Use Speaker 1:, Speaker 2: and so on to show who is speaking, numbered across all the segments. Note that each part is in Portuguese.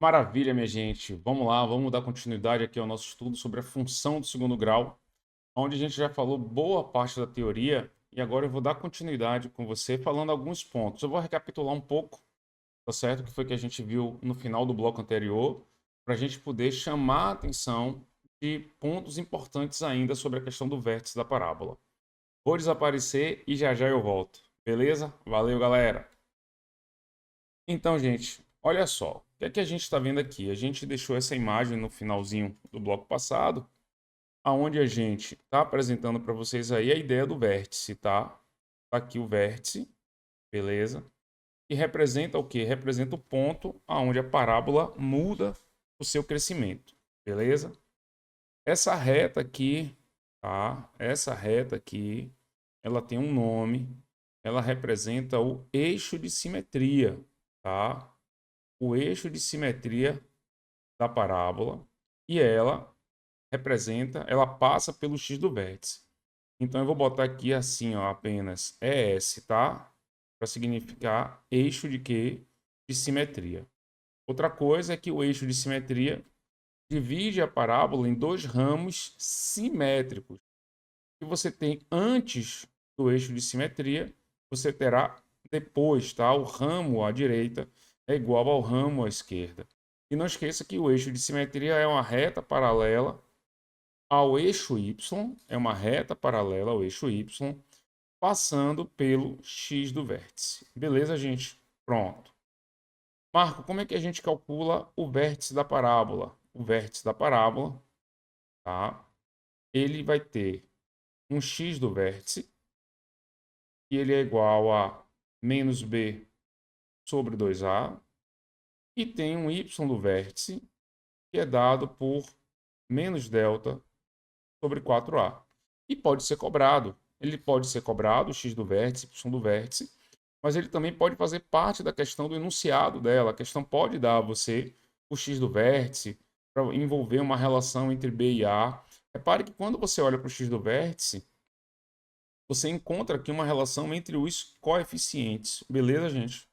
Speaker 1: Maravilha, minha gente. Vamos lá, vamos dar continuidade aqui ao nosso estudo sobre a função do segundo grau, onde a gente já falou boa parte da teoria e agora eu vou dar continuidade com você falando alguns pontos. Eu vou recapitular um pouco, tá certo? O que foi que a gente viu no final do bloco anterior, para a gente poder chamar a atenção de pontos importantes ainda sobre a questão do vértice da parábola. Vou desaparecer e já já eu volto. Beleza? Valeu, galera! Então, gente, olha só. O que é que a gente está vendo aqui? A gente deixou essa imagem no finalzinho do bloco passado, aonde a gente está apresentando para vocês aí a ideia do vértice, tá? Tá aqui o vértice, beleza? E representa o quê? Representa o ponto aonde a parábola muda o seu crescimento, beleza? Essa reta aqui, tá? Essa reta aqui, ela tem um nome, ela representa o eixo de simetria, tá? O eixo de simetria da parábola e ela passa pelo x do vértice. Então eu vou botar aqui assim, ó, apenas ES, tá? Para significar eixo de quê? De simetria. Outra coisa é que o eixo de simetria divide a parábola em dois ramos simétricos. Que você tem antes do eixo de simetria, você terá depois, tá? O ramo à direita é igual ao ramo à esquerda. E não esqueça que o eixo de simetria é uma reta paralela ao eixo y, é uma reta paralela ao eixo y, passando pelo x do vértice. Beleza, gente? Pronto. Marco, como é que a gente calcula o vértice da parábola? O vértice da parábola, tá? Ele vai ter um x do vértice, e ele é igual a menos b sobre 2a, e tem um y do vértice, que é dado por menos delta sobre 4a. E pode ser cobrado. Ele pode ser cobrado, o x do vértice, y do vértice, mas ele também pode fazer parte da questão do enunciado dela. A questão pode dar a você o x do vértice para envolver uma relação entre b e a. Repare que quando você olha para o x do vértice, você encontra aqui uma relação entre os coeficientes. Beleza, gente?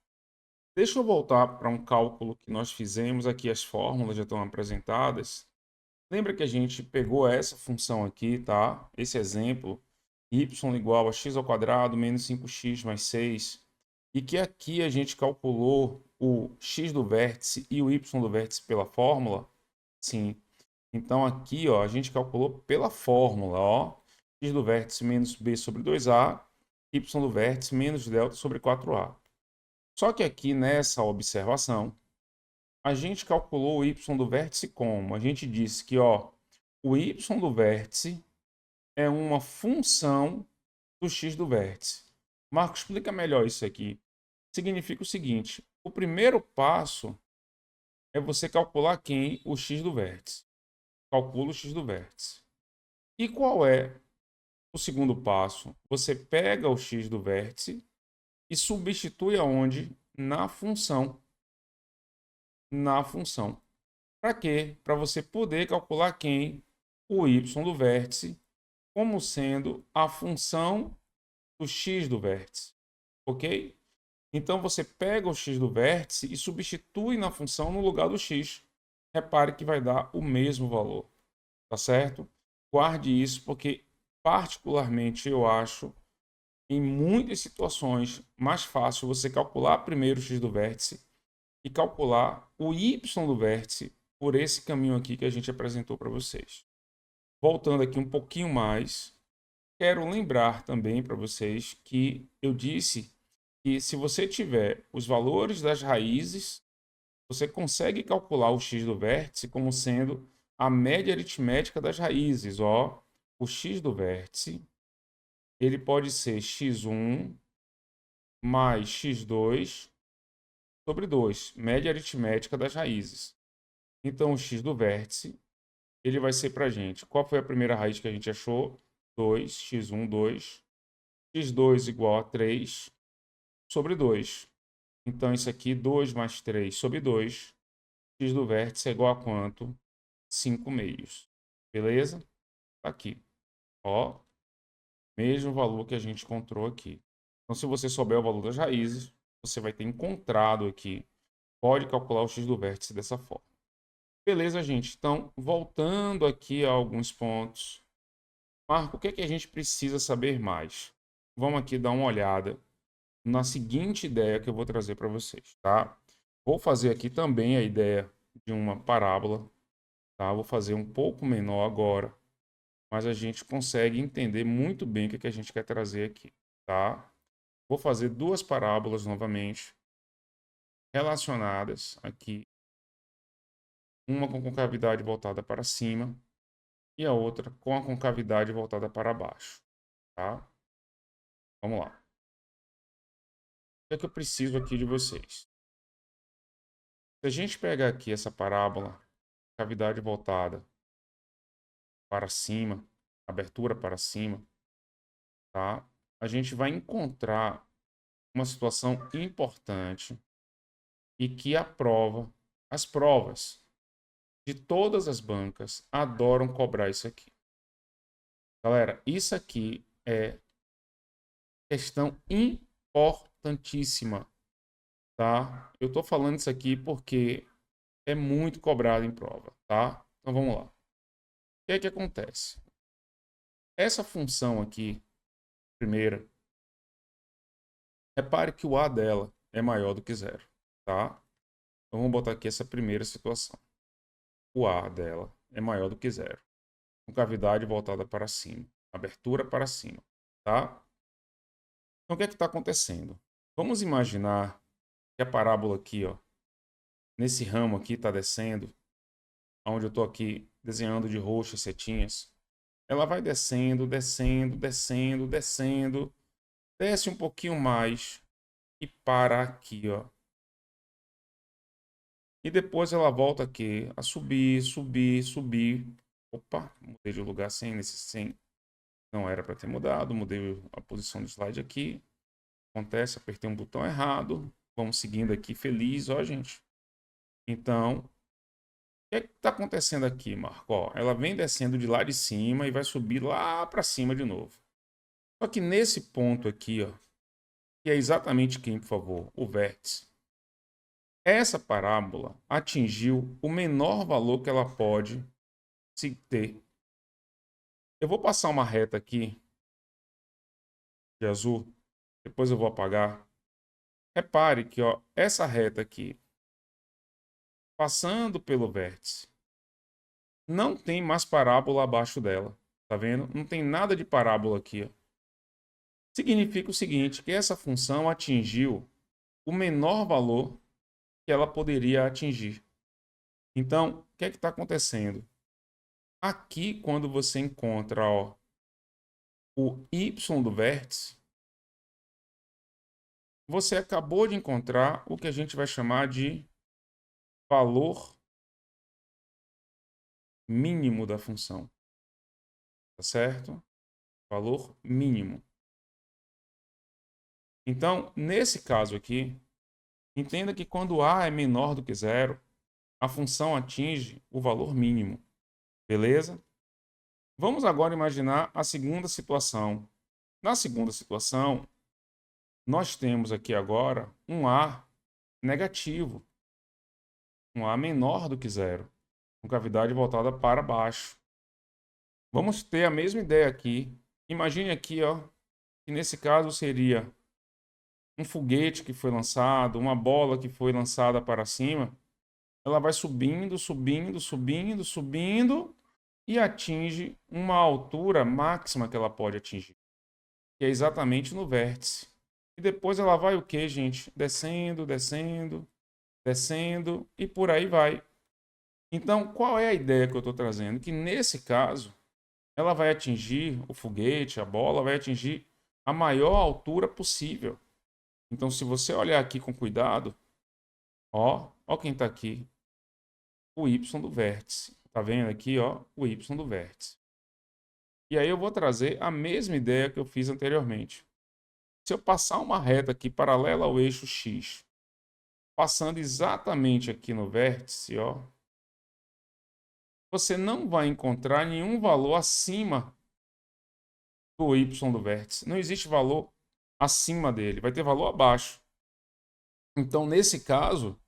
Speaker 1: Deixa eu voltar para um cálculo que nós fizemos aqui, as fórmulas já estão apresentadas. Lembra que a gente pegou essa função aqui, tá? Esse exemplo, y igual a x ao quadrado menos 5x mais 6, e que aqui a gente calculou o x do vértice e o y do vértice pela fórmula? Sim. Então aqui, ó, a gente calculou pela fórmula, ó, x do vértice menos b sobre 2a, y do vértice menos delta sobre 4a. Só que aqui nessa observação, a gente calculou o y do vértice como? A gente disse que, ó, o y do vértice é uma função do x do vértice. Marco, explica melhor isso aqui. Significa o seguinte: o primeiro passo é você calcular quem? O x do vértice. Calcula o x do vértice. E qual é o segundo passo? Você pega o x do vértice e substitui aonde? Na função. Na função. Para quê? Para você poder calcular quem? O y do vértice como sendo a função do x do vértice. Ok? Então você pega o x do vértice e substitui na função no lugar do x. Repare que vai dar o mesmo valor. Tá certo? Guarde isso porque, particularmente, eu acho em muitas situações mais fácil você calcular primeiro o x do vértice e calcular o y do vértice por esse caminho aqui que a gente apresentou para vocês. Voltando aqui um pouquinho mais, quero lembrar também para vocês que eu disse que se você tiver os valores das raízes, você consegue calcular o x do vértice como sendo a média aritmética das raízes. Ó, o x do vértice ele pode ser x1 mais x2 sobre 2, média aritmética das raízes. Então, o x do vértice ele vai ser para a gente. Qual foi a primeira raiz que a gente achou? 2, x1, 2. x2 igual a 3 sobre 2. Então, isso aqui, 2 mais 3 sobre 2. X do vértice é igual a quanto? 5 meios. Beleza? Tá aqui. Ó, mesmo valor que a gente encontrou aqui. Então, se você souber o valor das raízes, você vai ter encontrado aqui pode calcular o x do vértice dessa forma. Beleza, gente? Então, voltando aqui a alguns pontos. Marco, o que é que a gente precisa saber mais? Vamos aqui dar uma olhada na seguinte ideia que eu vou trazer para vocês, tá? Vou fazer aqui também a ideia de uma parábola, tá? Vou fazer um pouco menor agora, mas a gente consegue entender muito bem o que é que a gente quer trazer aqui, tá? Vou fazer duas parábolas novamente, relacionadas aqui, uma com concavidade voltada para cima e a outra com a concavidade voltada para baixo, tá? Vamos lá. O que é que eu preciso aqui de vocês? Se a gente pegar aqui essa parábola, cavidade voltada para cima, abertura para cima, tá? A gente vai encontrar uma situação importante e que a prova, as provas de todas as bancas adoram cobrar isso aqui. Galera, isso aqui é questão importantíssima, tá? Eu tô falando isso aqui porque é muito cobrado em prova, tá? Então vamos lá. O que é que acontece? Essa função aqui, primeira, repare que o A dela é maior do que zero, tá? Então vamos botar aqui essa primeira situação. O A dela é maior do que zero. Com cavidade voltada para cima. Abertura para cima, tá? Então o que é que está acontecendo? Vamos imaginar que a parábola aqui, ó, nesse ramo aqui está descendo, onde eu estou aqui desenhando de roxo as setinhas. Ela vai descendo, descendo, descendo, descendo, desce um pouquinho mais e para aqui, ó. E depois ela volta aqui a subir, subir, subir. Opa, mudei de lugar sem. Não era para ter mudado, mudei a posição do slide aqui. Acontece, apertei um botão errado. Vamos seguindo aqui feliz, ó, gente. Então, o que é que está acontecendo aqui, Marco? Ó, ela vem descendo de lá de cima e vai subir lá para cima de novo. Só que nesse ponto aqui, ó, que é exatamente quem, por favor? O vértice. Essa parábola atingiu o menor valor que ela pode se ter. Eu vou passar uma reta aqui de azul, depois eu vou apagar. Repare que, ó, essa reta aqui, passando pelo vértice, não tem mais parábola abaixo dela. Tá vendo? Não tem nada de parábola aqui, ó. Significa o seguinte, que essa função atingiu o menor valor que ela poderia atingir. Então, o que é que está acontecendo? Aqui, quando você encontra, ó, o y do vértice, você acabou de encontrar o que a gente vai chamar de valor mínimo da função. Tá certo? Valor mínimo. Então, nesse caso aqui, entenda que quando A é menor do que zero, a função atinge o valor mínimo. Beleza? Vamos agora imaginar a segunda situação. Na segunda situação, nós temos aqui agora um A negativo. Um A menor do que zero, com cavidade voltada para baixo. Vamos ter a mesma ideia aqui. Imagine aqui, ó, que nesse caso seria um foguete que foi lançado, uma bola que foi lançada para cima. Ela vai subindo, subindo, subindo, subindo e atinge uma altura máxima que ela pode atingir, que é exatamente no vértice. E depois ela vai o quê, gente? Descendo, descendo, descendo e por aí vai. Então, qual é a ideia que eu estou trazendo? Que nesse caso, ela vai atingir o foguete, a bola vai atingir a maior altura possível. Então, se você olhar aqui com cuidado, ó quem está aqui, o y do vértice. Tá vendo aqui, ó, o y do vértice. E aí eu vou trazer a mesma ideia que eu fiz anteriormente. Se eu passar uma reta aqui paralela ao eixo x, passando exatamente aqui no vértice, ó, você não vai encontrar nenhum valor acima do y do vértice. Não existe valor acima dele, vai ter valor abaixo. Então, nesse caso,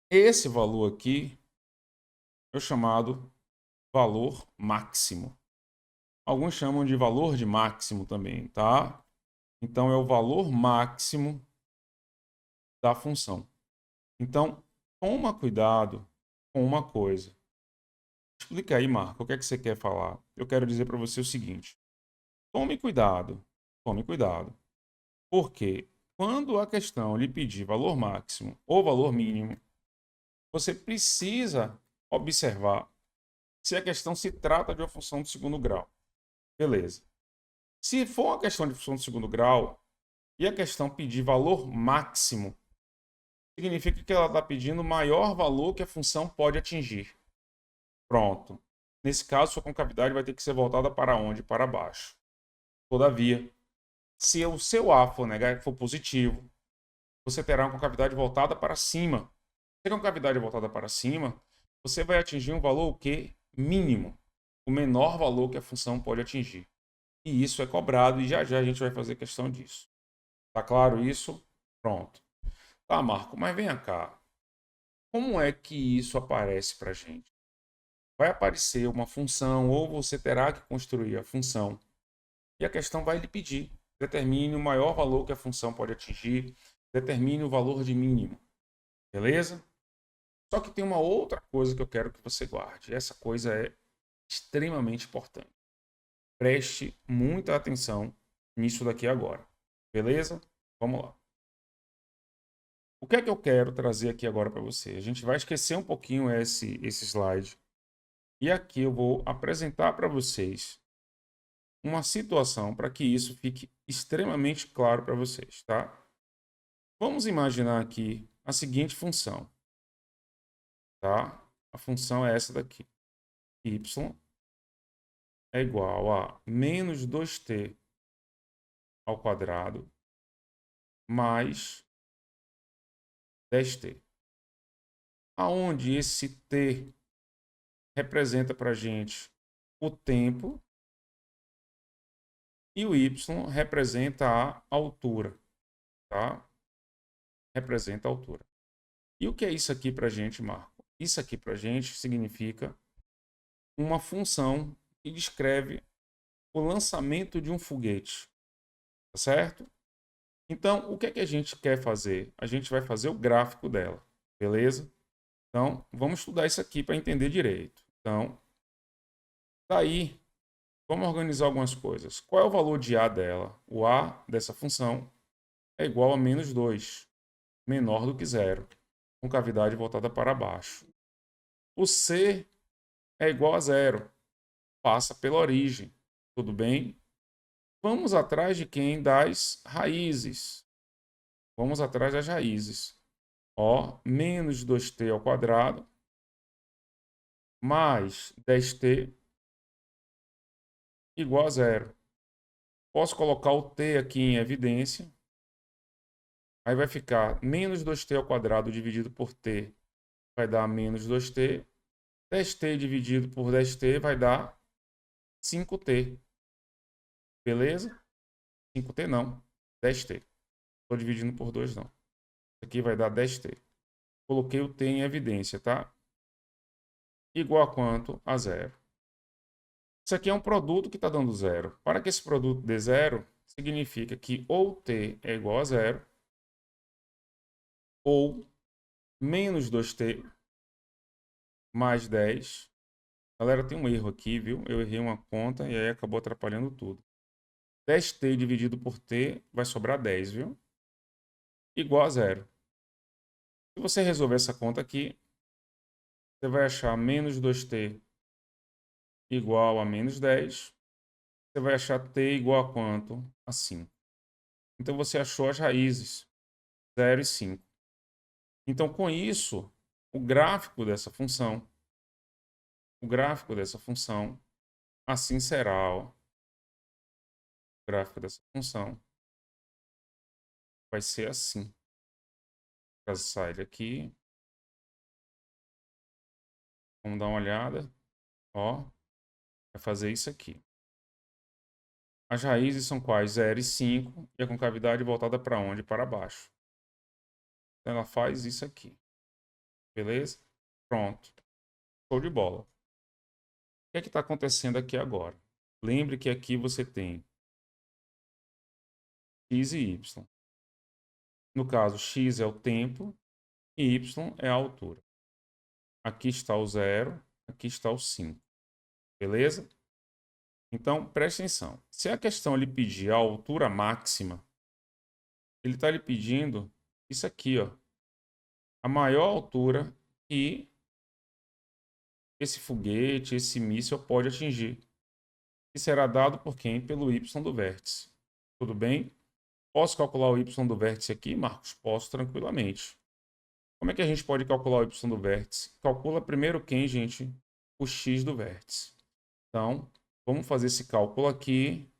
Speaker 1: Esse valor aqui é o chamado valor máximo. Alguns chamam de valor de máximo também, tá? Então, é o valor máximo da função. Então, toma cuidado com uma coisa. Explica aí, Marco, o que é que você quer falar? Eu quero dizer para você o seguinte. Tome cuidado, tome cuidado. Porque quando a questão lhe pedir valor máximo ou valor mínimo, você precisa observar se a questão se trata de uma função de segundo grau. Beleza. Se for uma questão de função de segundo grau e a questão pedir valor máximo, significa que ela está pedindo o maior valor que a função pode atingir. Pronto. Nesse caso, sua concavidade vai ter que ser voltada para onde? Para baixo. Todavia, se o seu A for positivo, você terá uma concavidade voltada para cima. Se a concavidade é voltada para cima, você vai atingir um valor o quê? Mínimo. O menor valor que a função pode atingir. E isso é cobrado e já já a gente vai fazer questão disso. Tá claro isso? Pronto. Tá, Marco, mas venha cá. Como é que isso aparece para a gente? Vai aparecer uma função ou você terá que construir a função. E a questão vai lhe pedir. Determine o maior valor que a função pode atingir. Determine o valor de mínimo. Beleza? Só que tem uma outra coisa que eu quero que você guarde. Essa coisa é extremamente importante. Preste muita atenção nisso daqui agora. Beleza? Vamos lá. O que é que eu quero trazer aqui agora para você? A gente vai esquecer um pouquinho esse slide. E aqui eu vou apresentar para vocês uma situação para que isso fique extremamente claro para vocês, tá? Vamos imaginar aqui a seguinte função, tá? A função é essa daqui. Y é igual a menos 2t ao quadrado mais 10t. Aonde esse t representa para a gente o tempo e o y representa a altura, tá? Representa a altura. E o que é isso aqui para a gente, Marco? Isso aqui para a gente significa uma função que descreve o lançamento de um foguete, tá certo? Então, o que é que a gente quer fazer? A gente vai fazer o gráfico dela, beleza? Então, vamos estudar isso aqui para entender direito. Então, daí, vamos organizar algumas coisas. Qual é o valor de A dela? O A dessa função é igual a menos 2, menor do que zero, com cavidade voltada para baixo. O C é igual a zero, passa pela origem, tudo bem? Vamos atrás de quem? Das raízes. Vamos atrás das raízes. Ó, menos 2t ao quadrado mais 10t igual a zero. Posso colocar o t aqui em evidência. Aí vai ficar menos 2t ao quadrado dividido por t vai dar menos 2t. 10t dividido por 10t vai dar 5t. Beleza? 5t não, 10t. Estou dividindo por 2 não. Aqui vai dar 10t. Coloquei o t em evidência, tá? Igual a quanto? A zero. Isso aqui é um produto que está dando zero. Para que esse produto dê zero, significa que ou t é igual a zero, ou menos 2t mais 10. Galera, tem um erro aqui, viu? Eu errei uma conta e aí acabou atrapalhando tudo. 10t dividido por t vai sobrar 10, viu? Igual a zero. Se você resolver essa conta aqui, você vai achar menos 2t igual a menos 10. Você vai achar t igual a quanto? A 5. Então, você achou as raízes, 0 e 5. Então, com isso, o gráfico dessa função, assim será, ó. O gráfico dessa função vai ser assim. Sai daqui. Vamos dar uma olhada. Ó, vai fazer isso aqui. As raízes são quais? 0 e 5. E a concavidade voltada para onde? Para baixo. Então, ela faz isso aqui. Beleza? Pronto. Show de bola. O que é que está acontecendo aqui agora? Lembre que aqui você tem x e y. No caso, x é o tempo e y é a altura. Aqui está o 0, aqui está o 5. Beleza? Então, preste atenção. Se a questão lhe pedir a altura máxima, ele está lhe pedindo isso aqui, ó. A maior altura que esse foguete, esse míssil pode atingir. E será dado por quem? Pelo y do vértice. Tudo bem? Posso calcular o y do vértice aqui, Marcos? Posso tranquilamente. Como é que a gente pode calcular o y do vértice? Calcula primeiro quem, gente? O x do vértice. Então, vamos fazer esse cálculo aqui.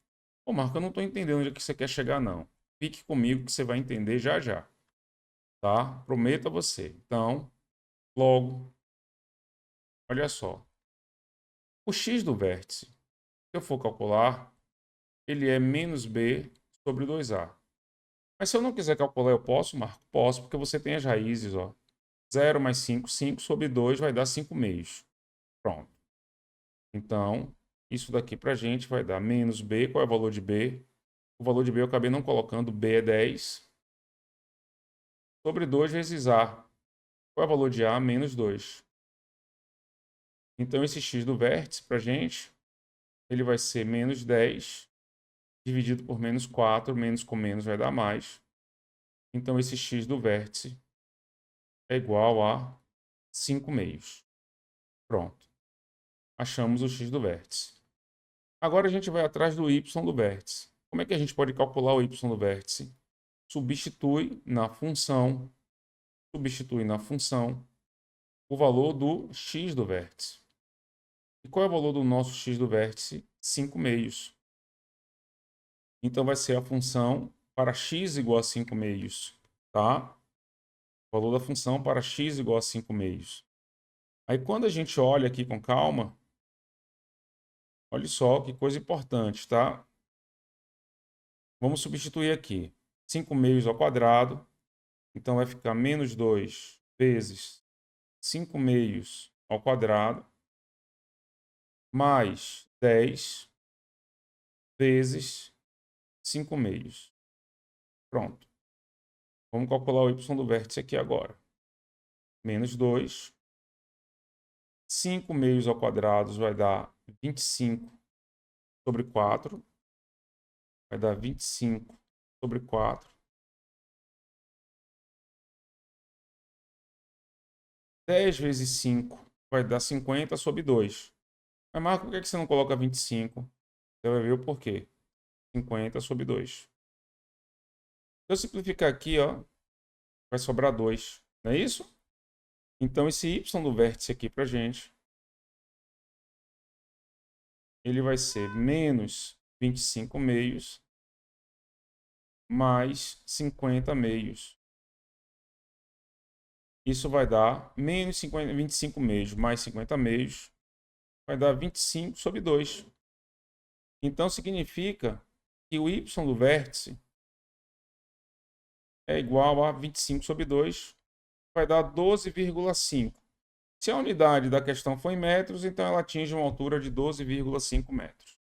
Speaker 1: Ô, Marcos, eu não estou entendendo onde é que você quer chegar, não. Fique comigo que você vai entender já já. Tá? Prometo a você. Então, logo, olha só. O x do vértice, se eu for calcular, ele é menos b sobre 2a. Mas se eu não quiser calcular, eu posso, Marco? Posso, porque você tem as raízes, ó. 0 mais 5, 5 sobre 2 vai dar 5 meios. Pronto. Então, isso daqui pra gente vai dar menos b. Qual é o valor de b? O valor de b eu acabei não colocando. b é 10. Sobre 2 vezes a. Qual é o valor de a? Menos 2. Então, esse x do vértice pra gente, ele vai ser menos 10 dividido por menos 4. Menos com menos vai dar mais. Então, esse x do vértice é igual a 5 meios. Pronto. Achamos o x do vértice. Agora a gente vai atrás do y do vértice. Como é que a gente pode calcular o y do vértice? Substitui na função o valor do x do vértice. E qual é o valor do nosso x do vértice? 5 meios. Então vai ser a função para x igual a 5 meios, tá? O valor da função para x igual a 5 meios. Aí quando a gente olha aqui com calma, olha só que coisa importante, tá? Vamos substituir aqui. 5 meios ao quadrado. Então vai ficar menos 2 vezes 5 meios ao quadrado. Mais 10 vezes 5 meios. Pronto. Vamos calcular o y do vértice aqui agora. Menos 2. 5 meios ao quadrado vai dar 25 sobre 4. Vai dar 25 sobre 4. 10 vezes 5 vai dar 50 sobre 2. Mas, Marco, por que você não coloca 25? Você vai ver o porquê. 50 sobre 2. Se eu simplificar aqui, ó, vai sobrar 2. Não é isso? Então, esse y do vértice aqui pra gente, ele vai ser menos 25 meios mais 50 meios. Isso vai dar menos 25 meios mais 50 meios, vai dar 25 sobre 2. Então, significa que o y do vértice é igual a 25 sobre 2, vai dar 12,5. Se a unidade da questão for em metros, então ela atinge uma altura de 12,5 metros.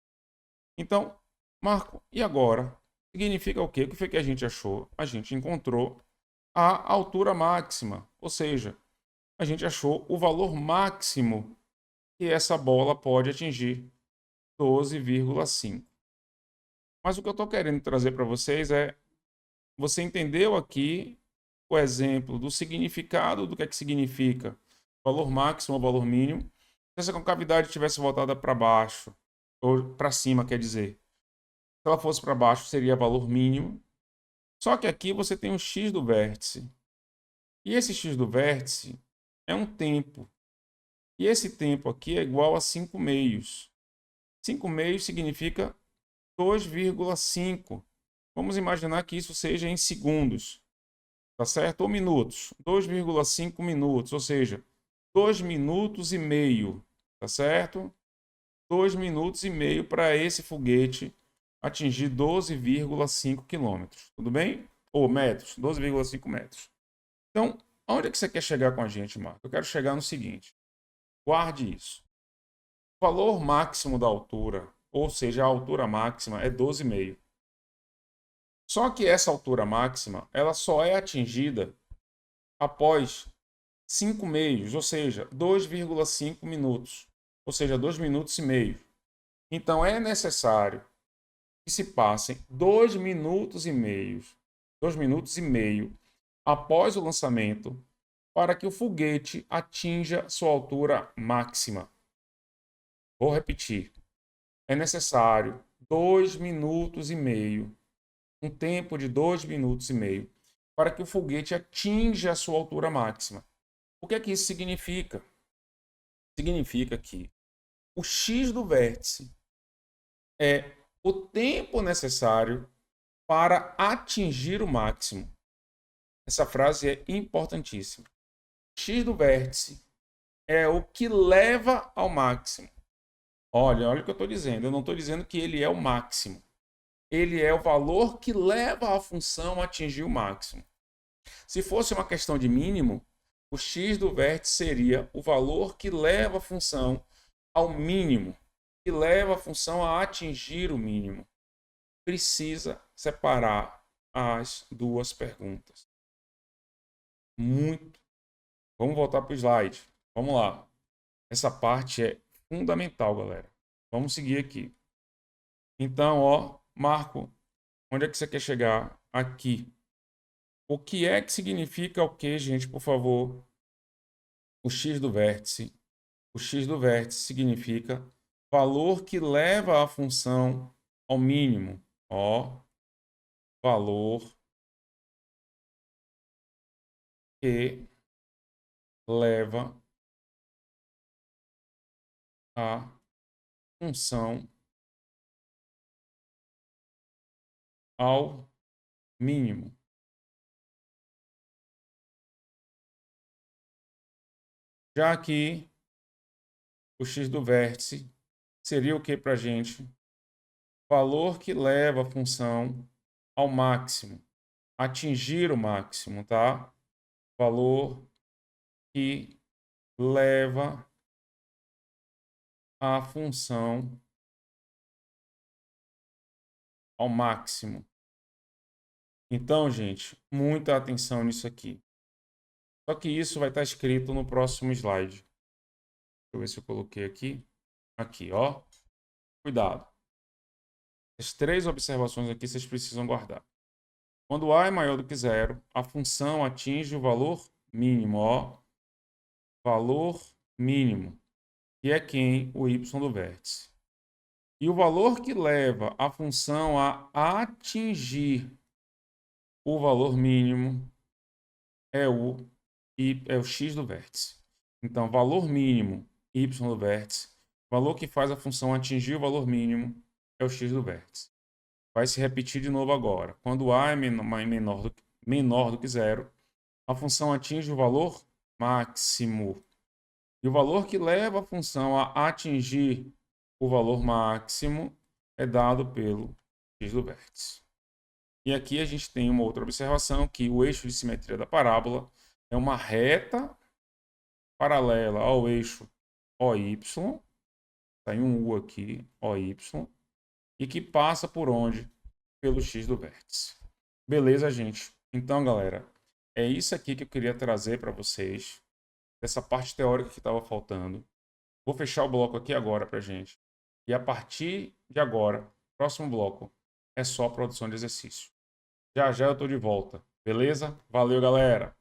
Speaker 1: Então, Marco, e agora? Significa o quê? O que foi que a gente achou? A gente encontrou a altura máxima, ou seja, a gente achou o valor máximo que essa bola pode atingir, 12,5. Mas o que eu estou querendo trazer para vocês é, você entendeu aqui o exemplo do significado do que é que significa valor máximo ou valor mínimo. Se essa concavidade estivesse voltada para baixo, ou para cima, quer dizer, se ela fosse para baixo, seria valor mínimo. Só que aqui você tem o x do vértice. E esse x do vértice é um tempo. E esse tempo aqui é igual a 5 meios. 5 meios significa 2,5. Vamos imaginar que isso seja em segundos. Tá certo? Ou minutos. 2,5 minutos, ou seja, 2 minutos e meio. Tá certo? 2 minutos e meio para esse foguete atingir 12,5 quilômetros. Tudo bem? Ou metros, 12,5 metros. Então, Onde é que você quer chegar com a gente, Marco? Eu quero chegar no seguinte. Guarde isso. O valor máximo da altura, ou seja, a altura máxima é 12,5. Só que essa altura máxima, ela só é atingida após 5 meios, ou seja, 2,5 minutos, ou seja, 2 minutos e meio. Então é necessário que se passem 2 minutos e meio, 2 minutos e meio após o lançamento para que o foguete atinja sua altura máxima. Vou repetir. É necessário 2 minutos e meio, um tempo de 2 minutos e meio, para que o foguete atinja a sua altura máxima. O que é que isso significa? Significa que o x do vértice é o tempo necessário para atingir o máximo. Essa frase é importantíssima. X do vértice é o que leva ao máximo. Olha o que eu estou dizendo. Eu não estou dizendo que ele é o máximo. Ele é o valor que leva a função a atingir o máximo. Se fosse uma questão de mínimo, o x do vértice seria o valor que leva a função ao mínimo, que leva a função a atingir o mínimo. Precisa separar as duas perguntas. Muito. Vamos voltar para o slide. Vamos lá. Essa parte é fundamental, galera. Vamos seguir aqui. Então, ó, Marco, onde é que você quer chegar? Aqui. O que é que significa o que, gente, por favor? O x do vértice. O x do vértice significa valor que leva a função ao mínimo. Ó, valor que leva a função ao mínimo. Já aqui, o x do vértice seria o que para a gente? Valor que leva a função ao máximo. Atingir o máximo, tá? Valor que leva a função ao máximo. Então, gente, muita atenção nisso aqui. Só que isso vai estar escrito no próximo slide. Deixa eu ver se eu coloquei aqui. Aqui, ó. Cuidado. As 3 observações aqui vocês precisam guardar. Quando A é maior do que zero, a função atinge o valor mínimo, ó. Valor mínimo, que é quem? O y do vértice. E o valor que leva a função a atingir o valor mínimo é o x do vértice. Então, valor mínimo, y do vértice. Valor que faz a função atingir o valor mínimo é o x do vértice. Vai se repetir de novo agora. Quando A é menor do que zero, a função atinge o valor máximo. E o valor que leva a função a atingir o valor máximo é dado pelo x do vértice. E aqui a gente tem uma outra observação, que o eixo de simetria da parábola é uma reta paralela ao eixo OY, está em um U aqui, OY, e que passa por onde? Pelo x do vértice. Beleza, gente? Então, galera, é isso aqui que eu queria trazer para vocês, dessa parte teórica que estava faltando. Vou fechar o bloco aqui agora para gente. E a partir de agora, próximo bloco, é só produção de exercício. Já já eu estou de volta. Beleza? Valeu, galera!